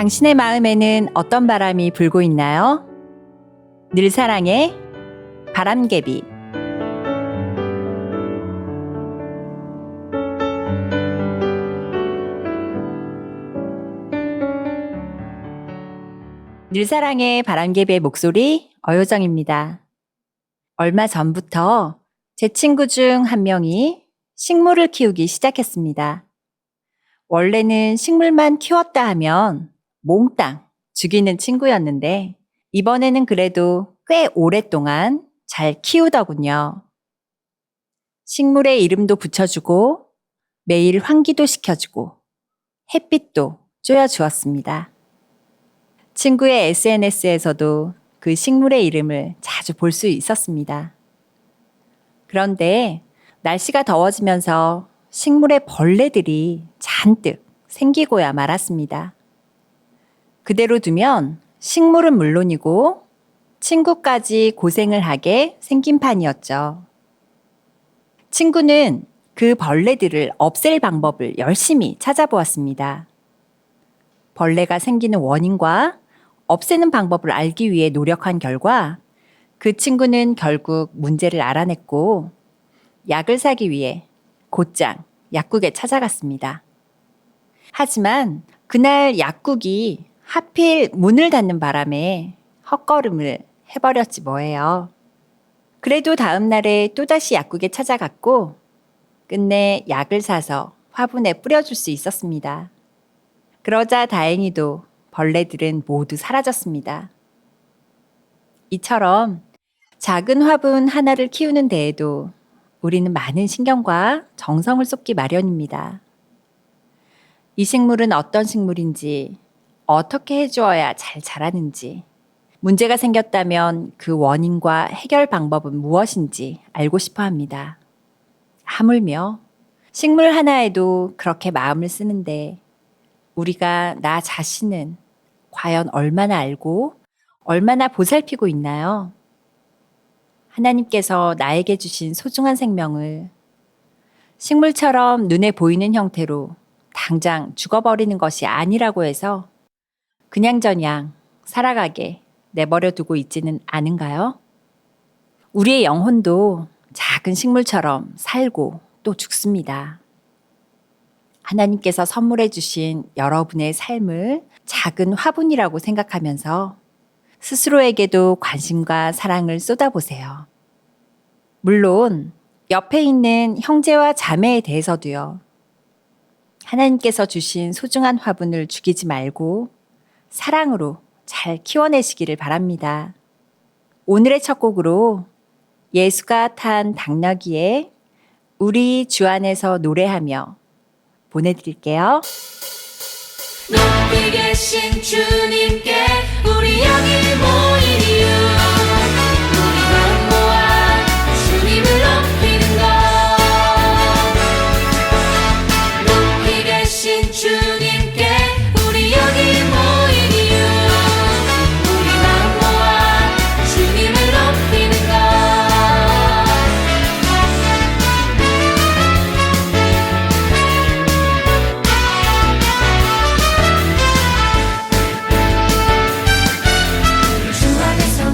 당신의 마음에는 어떤 바람이 불고 있나요? 늘 사랑해, 바람개비. 늘 사랑해, 바람개비의 목소리 어효정입니다. 얼마 전부터 제 친구 중 한 명이 식물을 키우기 시작했습니다. 원래는 식물만 키웠다 하면 몽땅 죽이는 친구였는데 이번에는 그래도 꽤 오랫동안 잘 키우더군요. 식물에 이름도 붙여주고 매일 환기도 시켜주고 햇빛도 쬐어주었습니다. 친구의 SNS에서도 그 식물의 이름을 자주 볼 수 있었습니다. 그런데 날씨가 더워지면서 식물에 벌레들이 잔뜩 생기고야 말았습니다. 그대로 두면 식물은 물론이고 친구까지 고생을 하게 생긴 판이었죠. 친구는 그 벌레들을 없앨 방법을 열심히 찾아보았습니다. 벌레가 생기는 원인과 없애는 방법을 알기 위해 노력한 결과 그 친구는 결국 문제를 알아냈고 약을 사기 위해 곧장 약국에 찾아갔습니다. 하지만 그날 약국이 하필 문을 닫는 바람에 헛걸음을 해버렸지 뭐예요. 그래도 다음 날에 또다시 약국에 찾아갔고 끝내 약을 사서 화분에 뿌려줄 수 있었습니다. 그러자 다행히도 벌레들은 모두 사라졌습니다. 이처럼 작은 화분 하나를 키우는 데에도 우리는 많은 신경과 정성을 쏟기 마련입니다. 이 식물은 어떤 식물인지, 어떻게 해주어야 잘 자라는지, 문제가 생겼다면 그 원인과 해결 방법은 무엇인지 알고 싶어 합니다. 하물며 식물 하나에도 그렇게 마음을 쓰는데 우리가 나 자신은 과연 얼마나 알고 얼마나 보살피고 있나요? 하나님께서 나에게 주신 소중한 생명을 식물처럼 눈에 보이는 형태로 당장 죽어버리는 것이 아니라고 해서 그냥저냥 살아가게 내버려 두고 있지는 않은가요? 우리의 영혼도 작은 식물처럼 살고 또 죽습니다. 하나님께서 선물해 주신 여러분의 삶을 작은 화분이라고 생각하면서 스스로에게도 관심과 사랑을 쏟아보세요. 물론 옆에 있는 형제와 자매에 대해서도요. 하나님께서 주신 소중한 화분을 죽이지 말고 사랑으로 잘 키워내시기를 바랍니다. 오늘의 첫 곡으로 예수가 탄 당나귀에 우리 주 안에서 노래하며 보내드릴게요. 높이 계신 주님께 우리 여기 모인 이유 우리 마음 모아 주님을 높이는 것 높이 계신 주님께 우리 여기 모인 이유 우리 마음 모아 주님을 높이는 것 주 안에서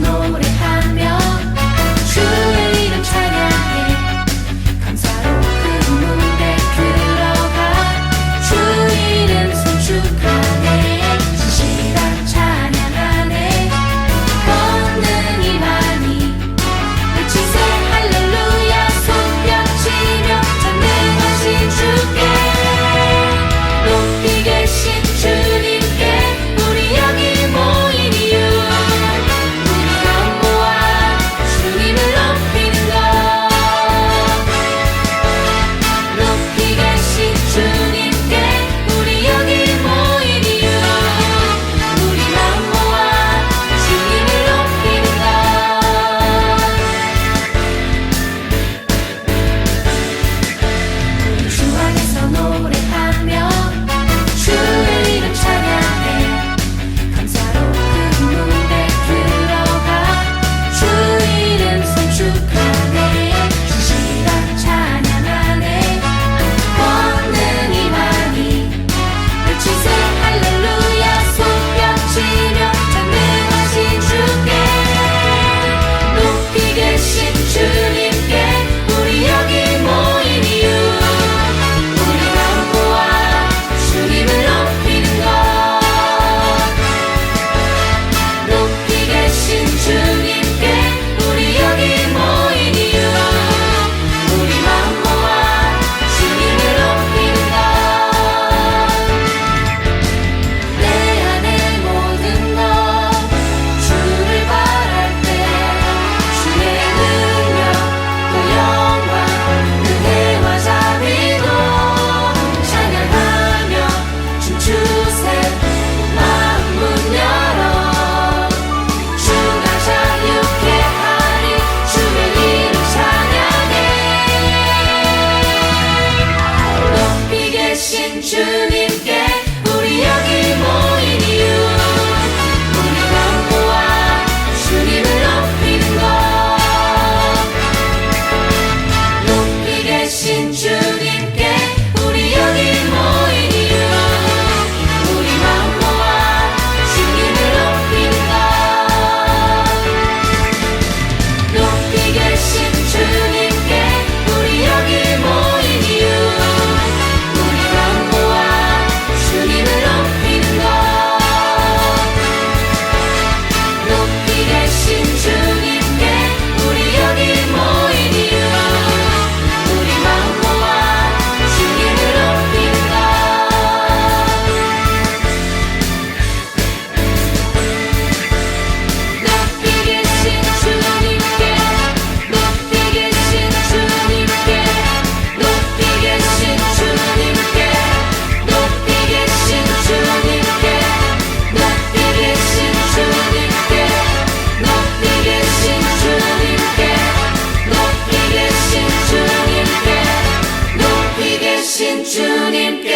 계신 주님께 우리 여기 모인 이유 우리 마음 모아 주님을 높이는 것 높이 계신 주님께 우리 여기 모인 이유 우리 마음 모아 주님을 높이는 것 높이 계신 주님께 우리 여기 모인 이유 우리 마음 모아 주님을 높이는 것 높이 계신 주님께 우리 여기 모인 이유 우리 마음 모아 주님을 높이는 것 높이 계신 주님께 높이 계신 주님께 높이 계신 주님께 높이 계신 주님께 높이 계신 주님께 높이 계신 주님께 높이 계신 주님께 높이 계신 주님께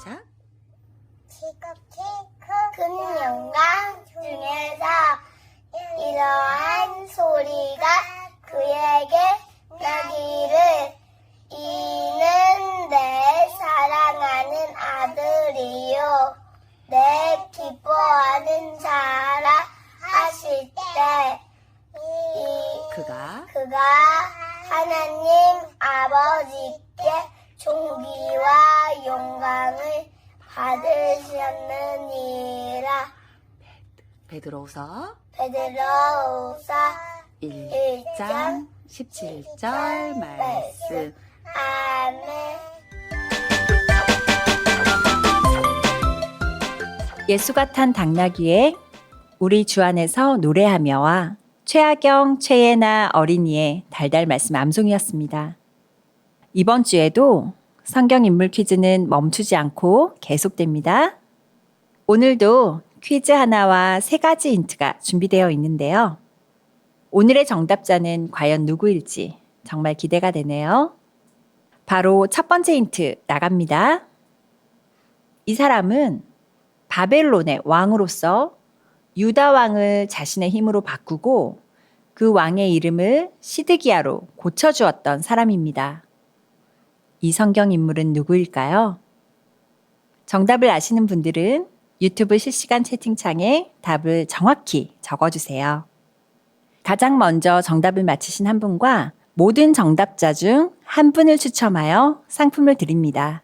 자, 큰 영광 중에서 이러한 소리가 그에게 나기를 이는 내 사랑하는 아들이요 내 기뻐하는 자라 하실 때 그가 하나님 아버지께 존귀와 영광을 받으셨느니라. 베드로서 베드로후서 1장 17절 말씀. 아멘. 예수가 탄 당나귀에 우리 주 안에서 노래하며와 최하경, 최예나 어린이의 달달 말씀 암송이었습니다. 이번 주에도 성경 인물 퀴즈는 멈추지 않고 계속됩니다. 오늘도 퀴즈 하나와 3가지 힌트가 준비되어 있는데요. 오늘의 정답자는 과연 누구일지 정말 기대가 되네요. 바로 첫 번째 힌트 나갑니다. 이 사람은 바벨론의 왕으로서 유다 왕을 자신의 힘으로 바꾸고 그 왕의 이름을 시드기야로 고쳐주었던 사람입니다. 이 성경 인물은 누구일까요? 정답을 아시는 분들은 유튜브 실시간 채팅창에 답을 정확히 적어주세요. 가장 먼저 정답을 맞히신 한 분과 모든 정답자 중 한 분을 추첨하여 상품을 드립니다.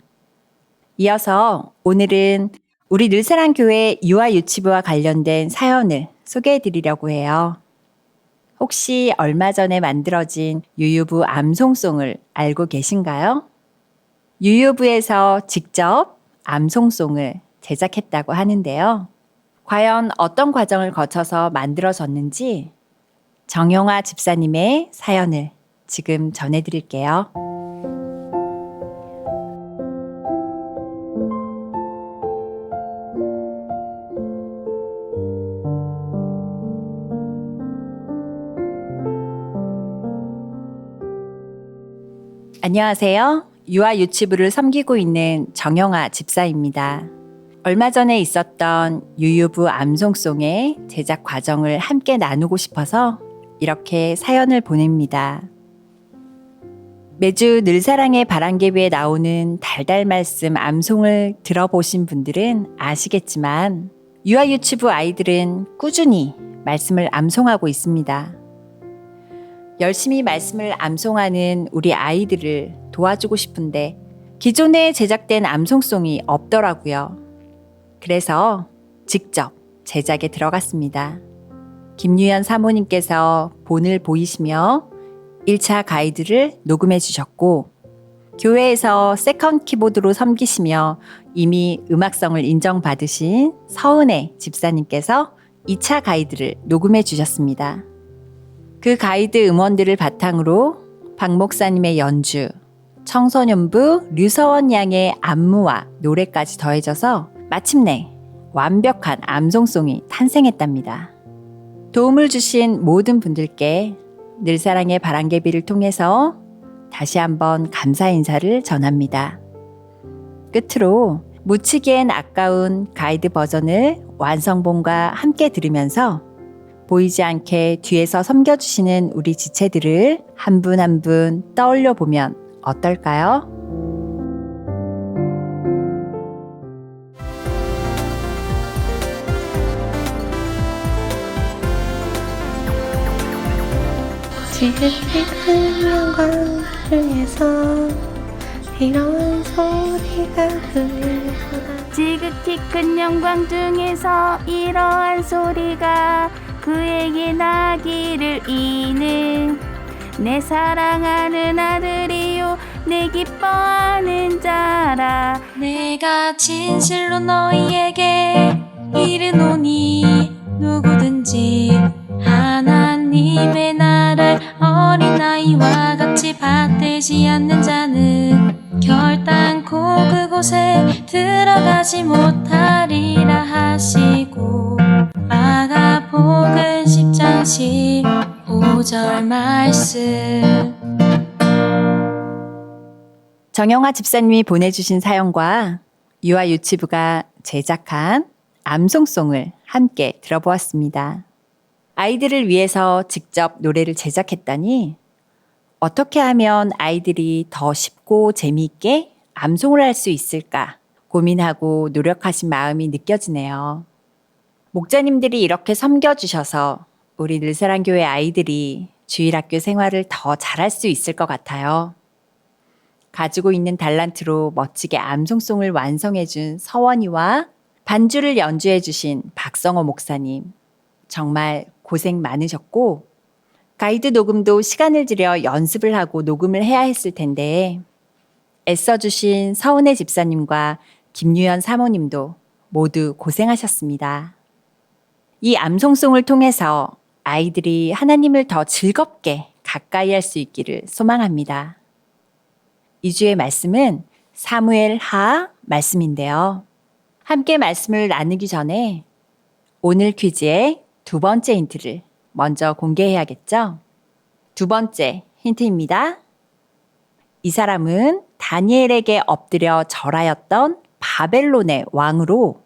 이어서 오늘은 우리 늘사랑교회 유아유치부와 관련된 사연을 소개해 드리려고 해요. 혹시 얼마 전에 만들어진 유유부 암송송을 알고 계신가요? 유유부에서 직접 암송송을 제작했다고 하는데요. 과연 어떤 과정을 거쳐서 만들어졌는지 정영아 집사님의 사연을 지금 전해드릴게요. 안녕하세요. 유아유치부를 섬기고 있는 정영아 집사입니다. 얼마 전에 있었던 유유부 암송송의 제작 과정을 함께 나누고 싶어서 이렇게 사연을 보냅니다. 매주 늘사랑의 바람개비에 나오는 달달 말씀 암송을 들어보신 분들은 아시겠지만 유아유치부 아이들은 꾸준히 말씀을 암송하고 있습니다. 열심히 말씀을 암송하는 우리 아이들을 도와주고 싶은데 기존에 제작된 암송송이 없더라고요. 그래서 직접 제작에 들어갔습니다. 김유연 사모님께서 본을 보이시며 1차 가이드를 녹음해 주셨고 교회에서 세컨 키보드로 섬기시며 이미 음악성을 인정받으신 서은혜 집사님께서 2차 가이드를 녹음해 주셨습니다. 그 가이드 음원들을 바탕으로 박 목사님의 연주, 청소년부 류서원 양의 안무와 노래까지 더해져서 마침내 완벽한 암송송이 탄생했답니다. 도움을 주신 모든 분들께 늘사랑의 바람개비를 통해서 다시 한번 감사 인사를 전합니다. 끝으로 묻히기엔 아까운 가이드 버전을 완성본과 함께 들으면서 보이지 않게 뒤에서 섬겨주시는 우리 지체들을 한 분 한 분 떠올려 보면 어떨까요? 지극히 큰 영광 중에서 이런 소리가 들리구나. 지극히 큰 영광 중에서 이러한 소리가 그에게 나기를 이는 내 사랑하는 아들이요 내 기뻐하는 자라. 내가 진실로 너희에게 이르노니 누구든지 하나님의 나라를 어린아이와 같이 받들지 않는 자는 결단코 그곳에 들어가지 못하리라 하시고, 마가복음 10장 15절 말씀. 정영아 집사님이 보내주신 사연과 유아 유치부가 제작한 암송송을 함께 들어보았습니다. 아이들을 위해서 직접 노래를 제작했다니 어떻게 하면 아이들이 더 쉽고 재미있게 암송을 할 수 있을까 고민하고 노력하신 마음이 느껴지네요. 목자님들이 이렇게 섬겨주셔서 우리 늘사랑교회 아이들이 주일학교 생활을 더 잘할 수 있을 것 같아요. 가지고 있는 달란트로 멋지게 암송송을 완성해준 서원이와 반주를 연주해주신 박성호 목사님, 정말 고생 많으셨고 가이드 녹음도 시간을 들여 연습을 하고 녹음을 해야 했을 텐데 애써주신 서은혜 집사님과 김유연 사모님도 모두 고생하셨습니다. 이 암송송을 통해서 아이들이 하나님을 더 즐겁게 가까이 할 수 있기를 소망합니다. 이 주의 말씀은 사무엘 하 말씀인데요. 함께 말씀을 나누기 전에 오늘 퀴즈의 두 번째 힌트를 먼저 공개해야겠죠? 두 번째 힌트입니다. 이 사람은 다니엘에게 엎드려 절하였던 바벨론의 왕으로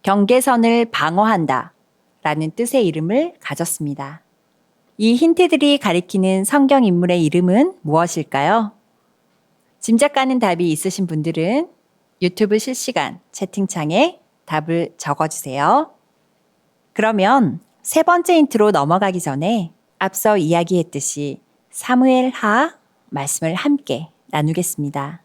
경계선을 방어한다 라는 뜻의 이름을 가졌습니다. 이 힌트들이 가리키는 성경 인물의 이름은 무엇일까요? 짐작 가는 답이 있으신 분들은 유튜브 실시간 채팅창에 답을 적어주세요. 그러면 세 번째 힌트로 넘어가기 전에 앞서 이야기했듯이 사무엘 하 말씀을 함께 나누겠습니다.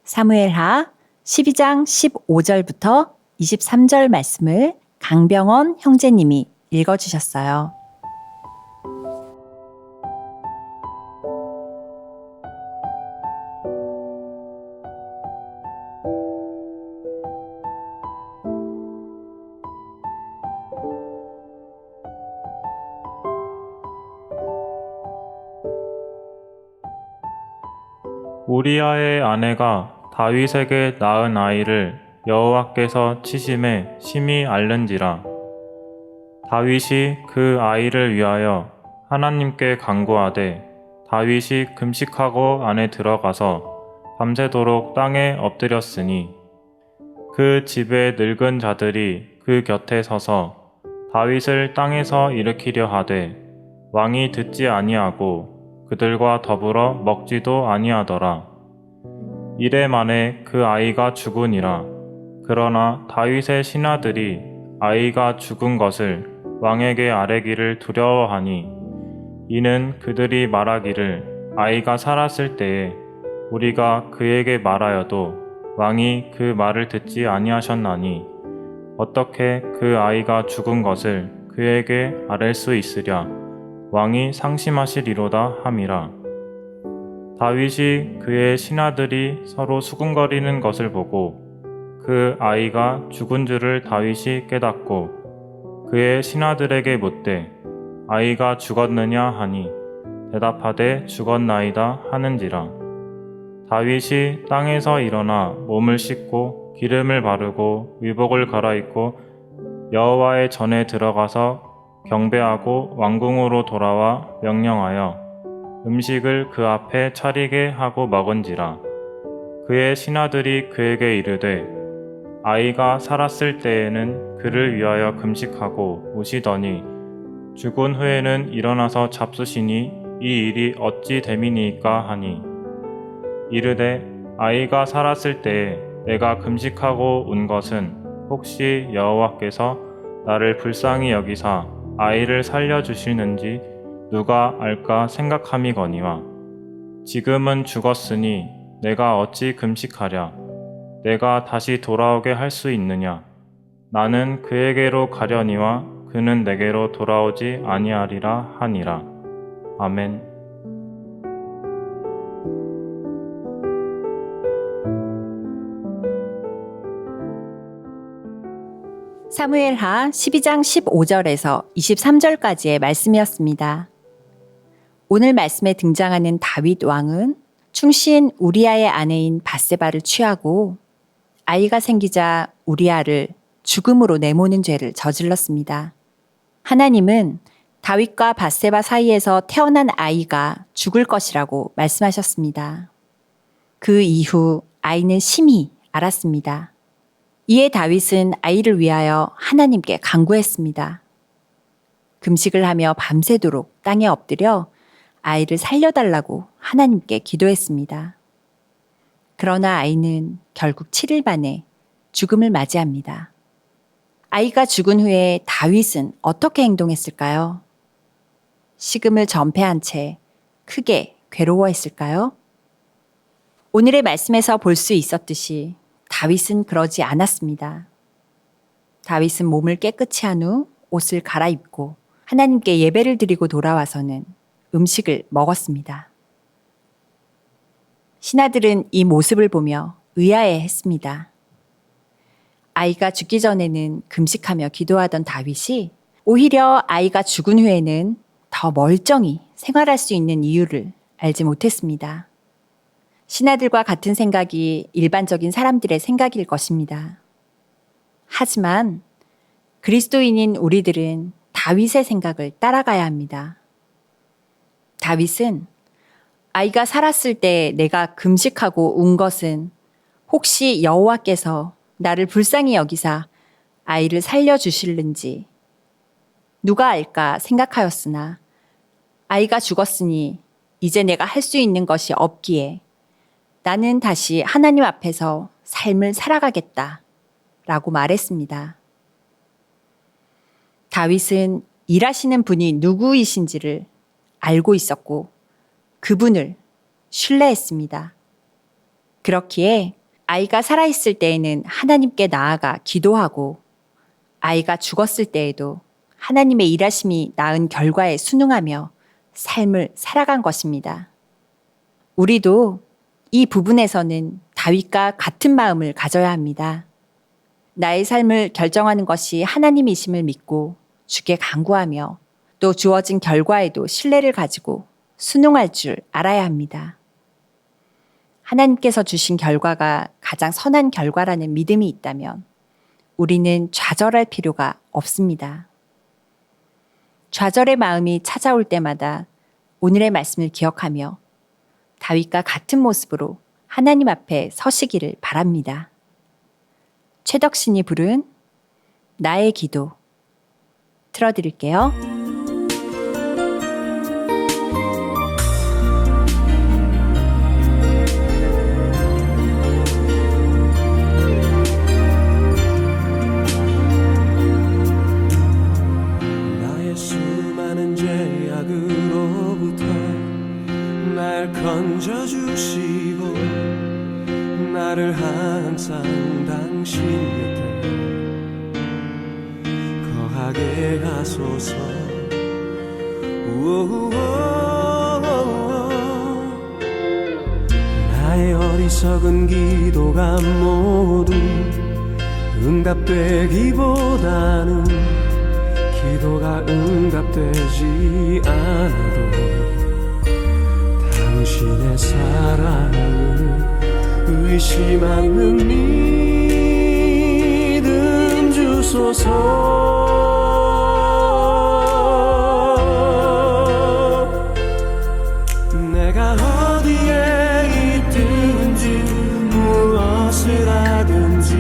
사무엘 하 12장 15절부터 23절 말씀을 강병원 형제님이 읽어주셨어요. 우리아의 아내가 다윗에게 낳은 아이를 여호와께서 치심에 심히 앓는지라. 다윗이 그 아이를 위하여 하나님께 간구하되 다윗이 금식하고 안에 들어가서 밤새도록 땅에 엎드렸으니 그 집의 늙은 자들이 그 곁에 서서 다윗을 땅에서 일으키려 하되 왕이 듣지 아니하고 그들과 더불어 먹지도 아니하더라. 이래 만에 그 아이가 죽으니라. 그러나 다윗의 신하들이 아이가 죽은 것을 왕에게 아뢰기를 두려워하니, 이는 그들이 말하기를 아이가 살았을 때에 우리가 그에게 말하여도 왕이 그 말을 듣지 아니하셨나니 어떻게 그 아이가 죽은 것을 그에게 아랠 수 있으랴. 왕이 상심하시리로다 함이라. 다윗이 그의 신하들이 서로 수군거리는 것을 보고 그 아이가 죽은 줄을 다윗이 깨닫고 그의 신하들에게 묻되 아이가 죽었느냐 하니 대답하되 죽었나이다 하는지라. 다윗이 땅에서 일어나 몸을 씻고 기름을 바르고 의복을 갈아입고 여호와의 전에 들어가서 경배하고 왕궁으로 돌아와 명령하여 음식을 그 앞에 차리게 하고 먹은지라. 그의 신하들이 그에게 이르되 아이가 살았을 때에는 그를 위하여 금식하고 우시더니 죽은 후에는 일어나서 잡수시니 이 일이 어찌 됨이니까 하니, 이르되 아이가 살았을 때에 내가 금식하고 운 것은 혹시 여호와께서 나를 불쌍히 여기사 아이를 살려주시는지 누가 알까 생각함이거니와, 지금은 죽었으니 내가 어찌 금식하랴. 내가 다시 돌아오게 할 수 있느냐. 나는 그에게로 가려니와 그는 내게로 돌아오지 아니하리라 하니라. 아멘. 사무엘하 12장 15절에서 23절까지의 말씀이었습니다. 오늘 말씀에 등장하는 다윗 왕은 충신 우리아의 아내인 밧세바를 취하고 아이가 생기자 우리아를 죽음으로 내모는 죄를 저질렀습니다. 하나님은 다윗과 밧세바 사이에서 태어난 아이가 죽을 것이라고 말씀하셨습니다. 그 이후 아이는 심히 알았습니다. 이에 다윗은 아이를 위하여 하나님께 간구했습니다. 금식을 하며 밤새도록 땅에 엎드려 아이를 살려달라고 하나님께 기도했습니다. 그러나 아이는 결국 7일 만에 죽음을 맞이합니다. 아이가 죽은 후에 다윗은 어떻게 행동했을까요? 식음을 전폐한 채 크게 괴로워했을까요? 오늘의 말씀에서 볼 수 있었듯이 다윗은 그러지 않았습니다. 다윗은 몸을 깨끗이 한 후 옷을 갈아입고 하나님께 예배를 드리고 돌아와서는 음식을 먹었습니다. 신하들은 이 모습을 보며 의아해했습니다. 아이가 죽기 전에는 금식하며 기도하던 다윗이 오히려 아이가 죽은 후에는 더 멀쩡히 생활할 수 있는 이유를 알지 못했습니다. 신하들과 같은 생각이 일반적인 사람들의 생각일 것입니다. 하지만 그리스도인인 우리들은 다윗의 생각을 따라가야 합니다. 다윗은 아이가 살았을 때 내가 금식하고 운 것은 혹시 여호와께서 나를 불쌍히 여기사 아이를 살려주실는지 누가 알까 생각하였으나 아이가 죽었으니 이제 내가 할 수 있는 것이 없기에 나는 다시 하나님 앞에서 삶을 살아가겠다 라고 말했습니다. 다윗은 일하시는 분이 누구이신지를 알고 있었고 그분을 신뢰했습니다. 그렇기에 아이가 살아있을 때에는 하나님께 나아가 기도하고 아이가 죽었을 때에도 하나님의 일하심이 낳은 결과에 순응하며 삶을 살아간 것입니다. 우리도 이 부분에서는 다윗과 같은 마음을 가져야 합니다. 나의 삶을 결정하는 것이 하나님이심을 믿고 주께 간구하며 또 주어진 결과에도 신뢰를 가지고 순응할 줄 알아야 합니다. 하나님께서 주신 결과가 가장 선한 결과라는 믿음이 있다면 우리는 좌절할 필요가 없습니다. 좌절의 마음이 찾아올 때마다 오늘의 말씀을 기억하며 다윗과 같은 모습으로 하나님 앞에 서시기를 바랍니다. 최덕신이 부른 나의 기도 틀어드릴게요. 나의 수많은 죄악으로부터 날 건져주시고 나를 항상 당신 곁에 거하게 하소서. 나의 어리석은 기도가 모두 응답되기보다는 기도가 응답되지 않아도 당신 당신의 사랑을 의심 않는 믿음 주소서. 내가 어디에 있든지 무엇을 하든지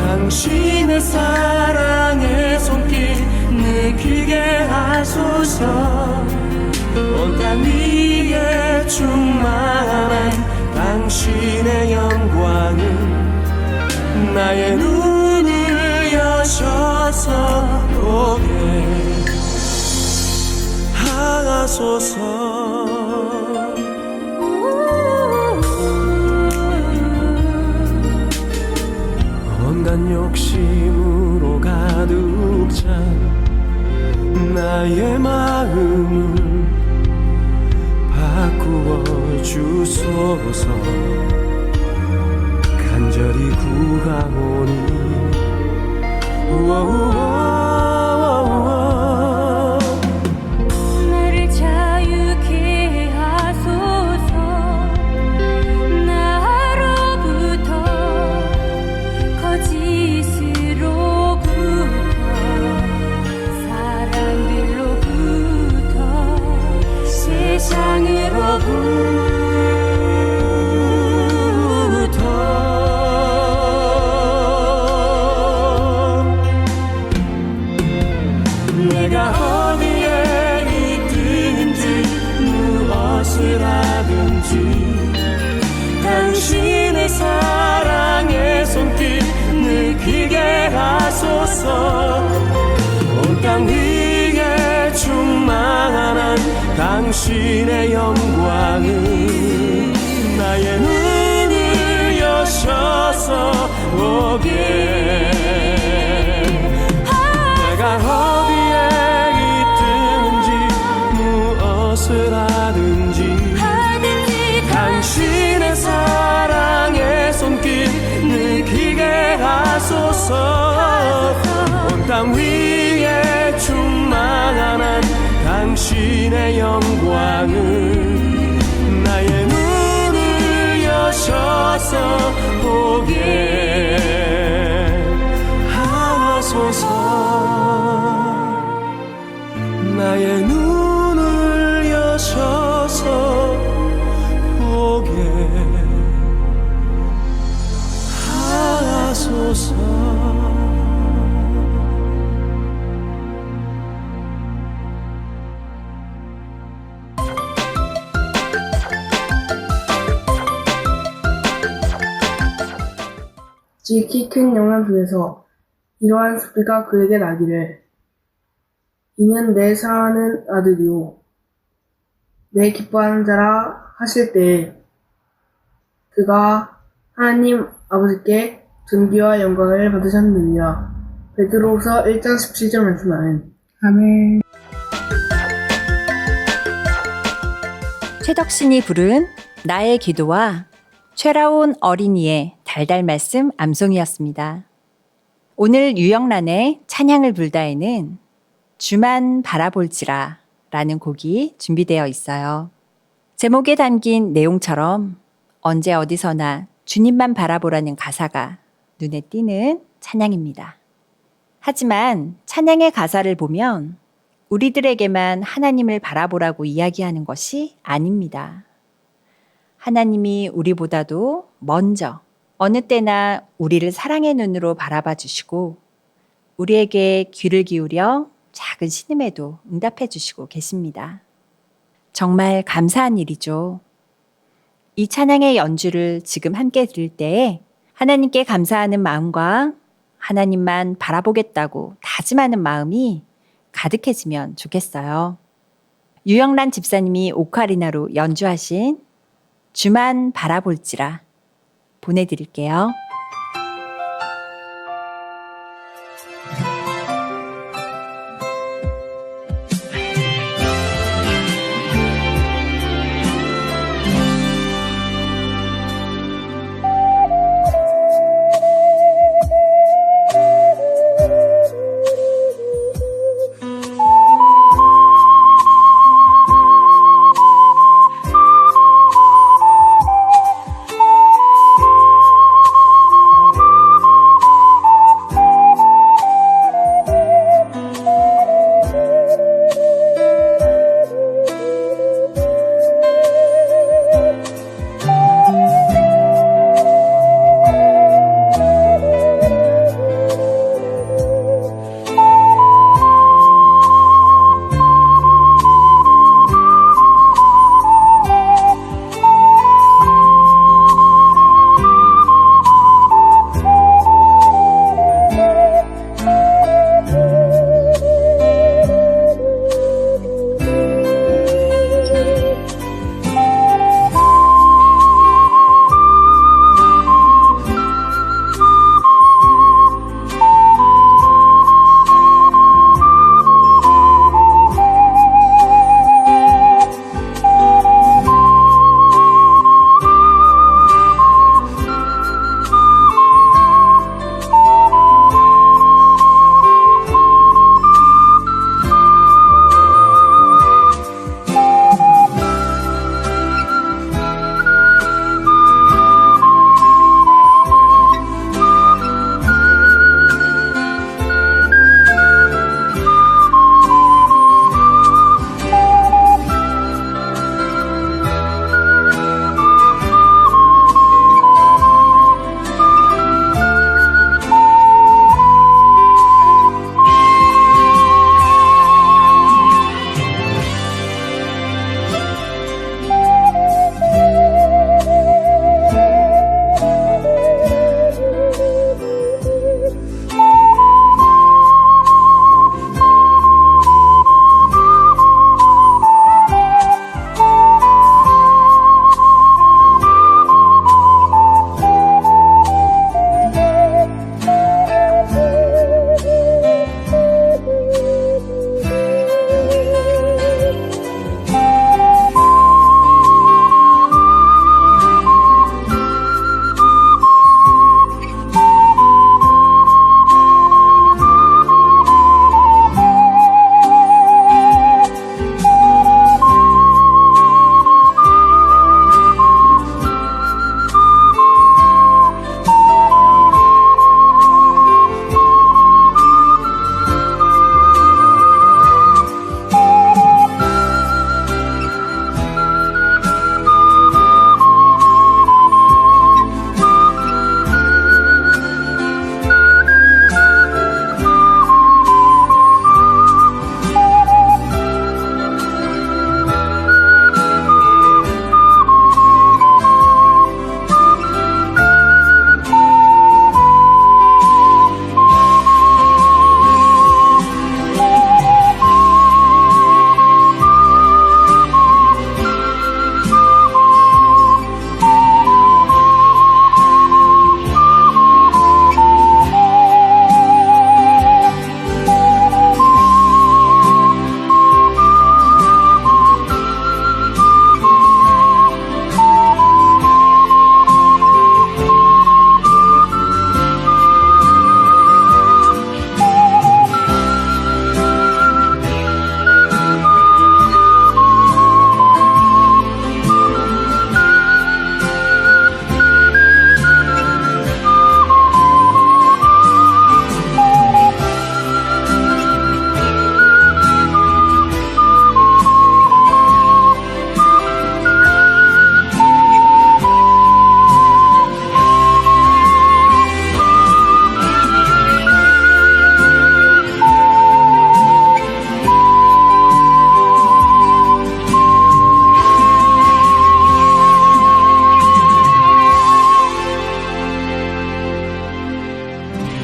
당신의 사랑의 손길 느끼게 하소서. 온 땅 위에 충만한 당신의 영광은 나의 눈을 여셔서 보게 하소서. 온갖 욕심으로 가득 찬 나의 마음을 바꾸어 주소서. 간절히 구하오니 나를 자유케 하소서. 나로부터 거짓으로부터 사람들로부터 세상으로부터 내가 어디에 있든지 무엇을 하든지 당신의 사랑의 손길 느끼게 하소서. 온 땅 위에 충만한 당신의 영광은 나의 눈을 여셔서 보게. 내가 어디에 있든지 무엇을 하든지 당신의 사랑의 손길 느끼게 하소서. 온 땅 위에 충만한 당신의 영광은 나의 눈을 여셔서 보게 하소서. 나의 눈을 여셔서 보게 하소서. 지극히 큰 영광 중에서 이러한 소리가 그에게 나기를 이는 내 사랑하는 아들이요 내 기뻐하는 자라 하실 때에 그가 하나님 아버지께 존귀와 영광을 받으셨느니라. 베드로후서 1장 17절 말씀. 아멘. 최덕신이 부른 나의 기도와 최라온 어린이의 달달 말씀 암송이었습니다. 오늘 유영란의 찬양을 불다에는 주만 바라볼지라 라는 곡이 준비되어 있어요. 제목에 담긴 내용처럼 언제 어디서나 주님만 바라보라는 가사가 눈에 띄는 찬양입니다. 하지만 찬양의 가사를 보면 우리들에게만 하나님을 바라보라고 이야기하는 것이 아닙니다. 하나님이 우리보다도 먼저 어느 때나 우리를 사랑의 눈으로 바라봐 주시고 우리에게 귀를 기울여 작은 신음에도 응답해 주시고 계십니다. 정말 감사한 일이죠. 이 찬양의 연주를 지금 함께 들을 때에 하나님께 감사하는 마음과 하나님만 바라보겠다고 다짐하는 마음이 가득해지면 좋겠어요. 유영란 집사님이 오카리나로 연주하신 주만 바라볼지라 보내드릴게요.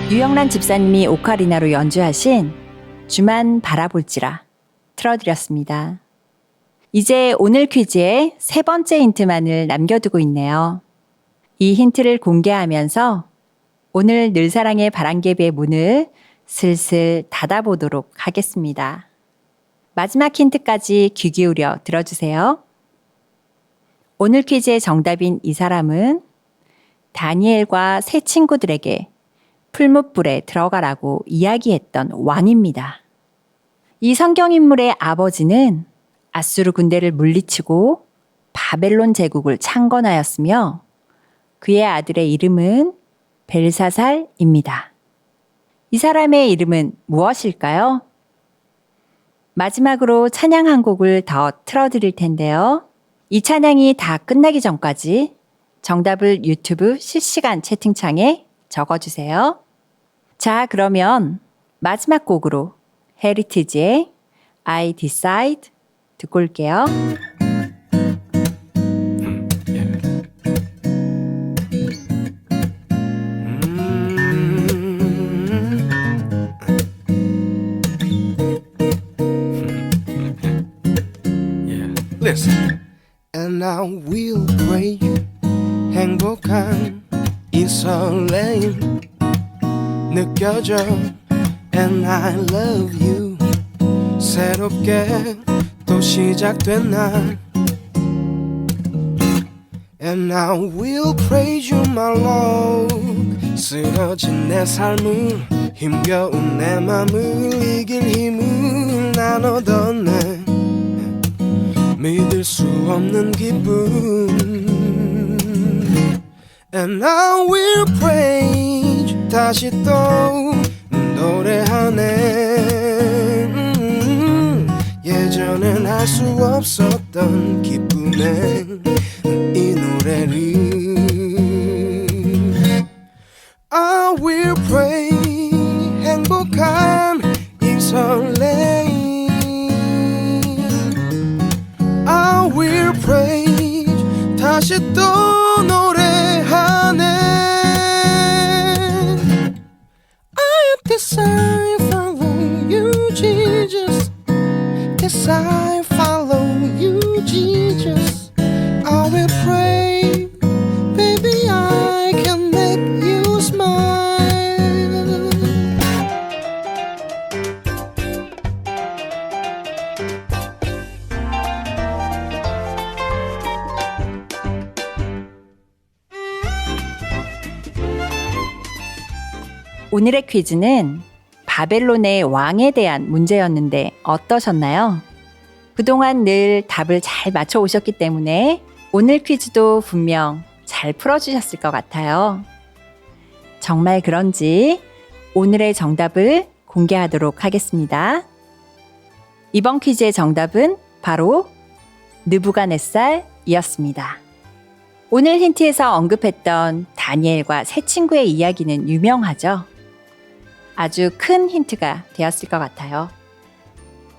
유영란 집사님이 오카리나로 연주하신 주만 바라볼지라 틀어드렸습니다. 이제 오늘 퀴즈의 세 번째 힌트만을 남겨두고 있네요. 이 힌트를 공개하면서 오늘 늘사랑의 바람개비의 문을 슬슬 닫아보도록 하겠습니다. 마지막 힌트까지 귀 기울여 들어주세요. 오늘 퀴즈의 정답인 이 사람은 다니엘과 세 친구들에게 풀무불에 들어가라고 이야기했던 왕입니다. 이 성경인물의 아버지는 아수르 군대를 물리치고 바벨론 제국을 창건하였으며 그의 아들의 이름은 벨사살입니다. 이 사람의 이름은 무엇일까요? 마지막으로 찬양 한 곡을 더 틀어드릴 텐데요. 이 찬양이 다 끝나기 전까지 정답을 유튜브 실시간 채팅창에 적어주세요. 자, 그러면 마지막 곡으로 헤리티지의 I Decide 듣고 올게요. Listen. And I will pray 행복한 이 설레임 느껴져 And I love you 새롭게 또 시작된 날 And I will praise you my Lord 쓰러진 내 삶을 힘겨운 내 맘을 이길 힘을 나눠던 내 믿을 수 없는 기쁨 And I will praise 다시 또 노래하네 예전엔 할 수 없었던 기쁨의 이 노래를 I will pray 행복한 이 설레임 I will praise 다시 또 노래하네 I decide follow you Jesus Yes I follow you Jesus I will pray Baby I can make you smile 오늘의 퀴즈는 바벨론의 왕에 대한 문제였는데 어떠셨나요? 그동안 늘 답을 잘 맞춰 오셨기 때문에 오늘 퀴즈도 분명 잘 풀어주셨을 것 같아요. 정말 그런지 오늘의 정답을 공개하도록 하겠습니다. 이번 퀴즈의 정답은 바로 느부갓네살이었습니다. 오늘 힌트에서 언급했던 다니엘과 세 친구의 이야기는 유명하죠. 아주 큰 힌트가 되었을 것 같아요.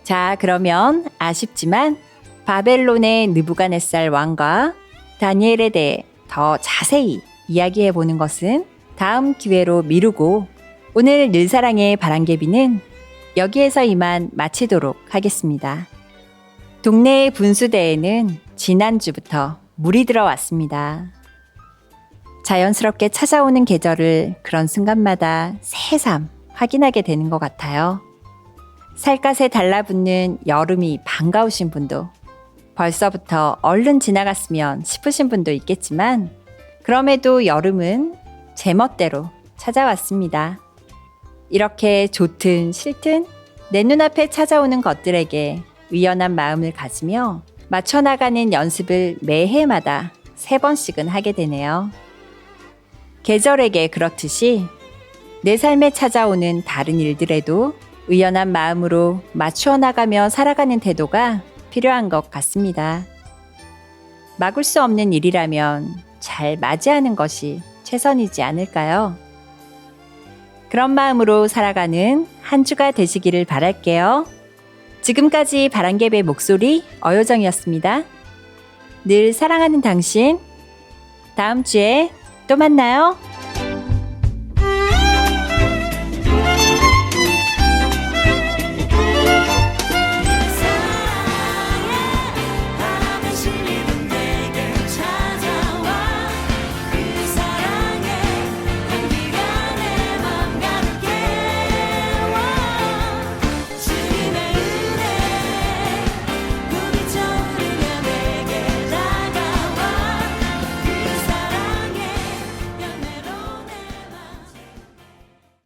자, 그러면 아쉽지만 바벨론의 느부갓네살 왕과 다니엘에 대해 더 자세히 이야기해 보는 것은 다음 기회로 미루고 오늘 늘사랑의 바람개비는 여기에서 이만 마치도록 하겠습니다. 동네의 분수대에는 지난주부터 물이 들어왔습니다. 자연스럽게 찾아오는 계절을 그런 순간마다 새삼 확인하게 되는 것 같아요. 살갗에 달라붙는 여름이 반가우신 분도 벌써부터 얼른 지나갔으면 싶으신 분도 있겠지만 그럼에도 여름은 제멋대로 찾아왔습니다. 이렇게 좋든 싫든 내 눈앞에 찾아오는 것들에게 의연한 마음을 가지며 맞춰나가는 연습을 매해마다 3번씩은 하게 되네요. 계절에게 그렇듯이 내 삶에 찾아오는 다른 일들에도 의연한 마음으로 맞추어 나가며 살아가는 태도가 필요한 것 같습니다. 막을 수 없는 일이라면 잘 맞이하는 것이 최선이지 않을까요? 그런 마음으로 살아가는 한 주가 되시기를 바랄게요. 지금까지 바람개비의 목소리 어효정이었습니다. 늘 사랑하는 당신, 다음 주에 또 만나요.